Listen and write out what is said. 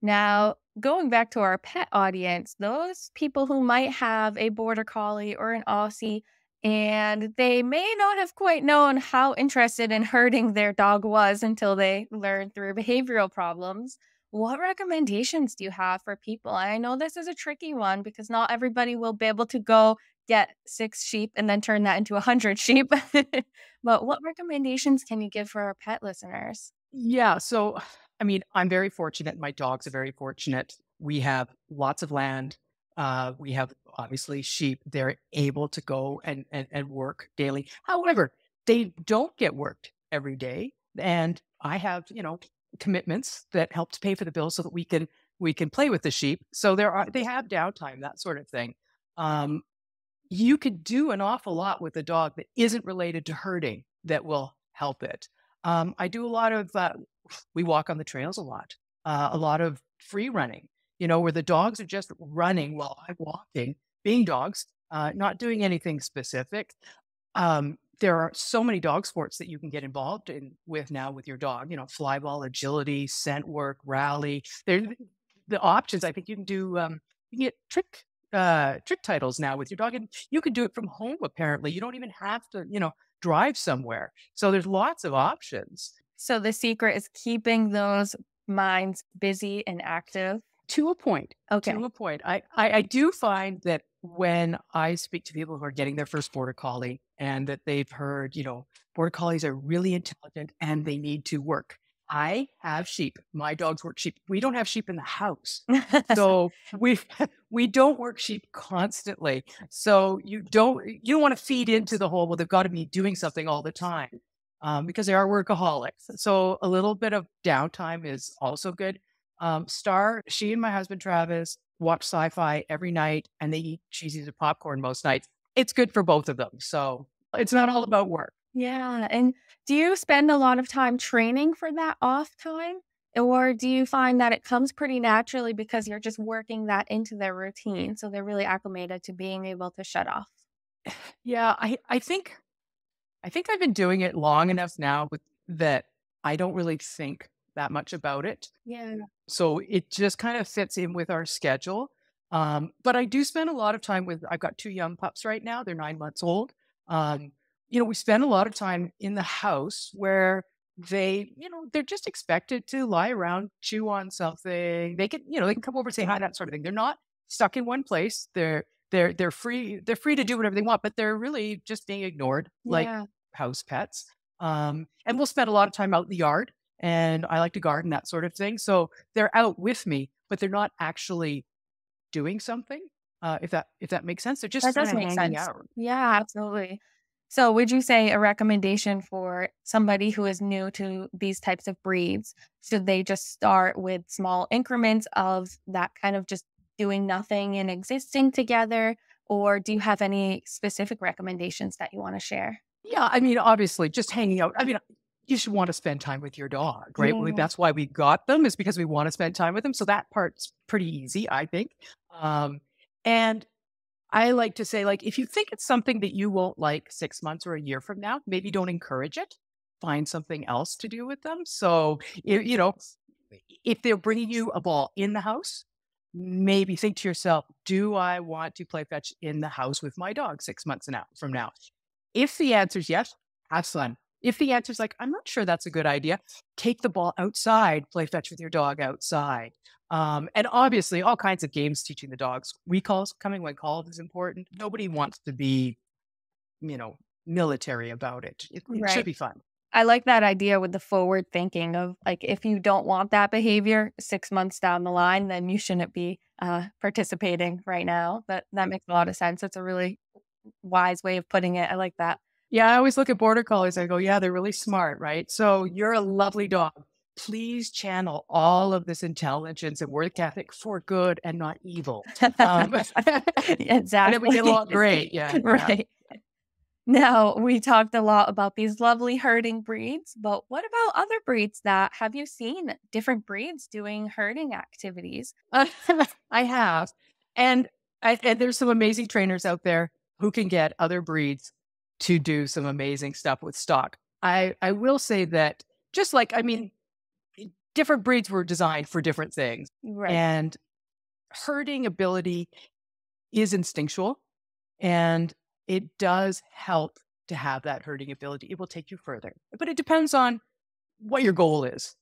Now, going back to our pet audience, those people who might have a border collie or an Aussie, and they may not have quite known how interested in herding their dog was until they learned through behavioral problems. What recommendations do you have for people? And I know this is a tricky one because not everybody will be able to go get 6 sheep and then turn that into 100 sheep. But what recommendations can you give for our pet listeners? Yeah. So, I mean, I'm very fortunate. My dogs are very fortunate. We have lots of land. We have obviously sheep. They're able to go and work daily. However, they don't get worked every day. And I have, commitments that help to pay for the bill so that we can play with the sheep. So they have downtime, that sort of thing. Um, you could do an awful lot with a dog that isn't related to herding that will help it. I do a lot of, we walk on the trails a lot of free running, where the dogs are just running while I'm walking, being dogs, not doing anything specific. There are so many dog sports that you can get involved in with now with your dog, fly ball, agility, scent work, rally. The options. I think you can do, you can get trick titles now with your dog, and you can do it from home. Apparently, you don't even have to, drive somewhere. So there's lots of options. So the secret is keeping those minds busy and active. To a point. To Okay. a point. I do find that when I speak to people who are getting their first border collie and that they've heard, border collies are really intelligent and they need to work. I have sheep. My dogs work sheep. We don't have sheep in the house. So we don't work sheep constantly. So you don't want to feed into the whole, well, they've got to be doing something all the time. Because they are workaholics. So a little bit of downtime is also good. She and my husband Travis watch sci-fi every night and they eat cheesies and popcorn most nights. It's good for both of them. So it's not all about work. Yeah, and do you spend a lot of time training for that off time? Or do you find that it comes pretty naturally because you're just working that into their routine, so they're really acclimated to being able to shut off? Yeah, I think I've been doing it long enough now with that I don't really think that much about it. Yeah. So it just kind of fits in with our schedule. But I do spend a lot of time I've got 2 young pups right now. They're 9 months old. Um, we spend a lot of time in the house where they're just expected to lie around, chew on something. They can come over and say hi, that sort of thing. They're not stuck in one place. They're free. They're free to do whatever they want, but they're really just being ignored like Yeah. house pets. And we'll spend a lot of time out in the yard and I like to garden, that sort of thing. So they're out with me, but they're not actually doing something. If that makes sense, they're just That kind does of make hanging sense. out. Yeah, absolutely. So, would you say a recommendation for somebody who is new to these types of breeds? Should they just start with small increments of that kind of just doing nothing and existing together? Or do you have any specific recommendations that you want to share? Yeah, I mean, obviously, just hanging out. I mean, you should want to spend time with your dog, right? Yeah. That's why we got them is because we want to spend time with them. So that part's pretty easy, I think. And I like to say, like, if you think it's something that you won't like 6 months or a year from now, maybe don't encourage it. Find something else to do with them. So, if they're bringing you a ball in the house, maybe think to yourself, do I want to play fetch in the house with my dog 6 months from now? If the answer is yes, have fun. If the answer is like, I'm not sure that's a good idea, take the ball outside, play fetch with your dog outside. And obviously, all kinds of games teaching the dogs. Recalls, coming when called is important. Nobody wants to be, you know, military about it. It should Right. be fun. I like that idea with the forward thinking of like, if you don't want that behavior 6 months down the line, then you shouldn't be participating right now. That makes a lot of sense. It's a really wise way of putting it. I like that. Yeah, I always look at border collies. I go, yeah, they're really smart, right? So you're a lovely dog. Please channel all of this intelligence and work ethic for good and not evil. And then we get Exactly. along great. Yeah, yeah. Right. Now, we talked a lot about these lovely herding breeds, but what about other breeds that have you seen different breeds doing herding activities? I have. And and there's some amazing trainers out there who can get other breeds to do some amazing stuff with stock. I will say that just like, I mean, different breeds were designed for different things. Right. And herding ability is instinctual, and it does help to have that herding ability. It will take you further, but it depends on what your goal is.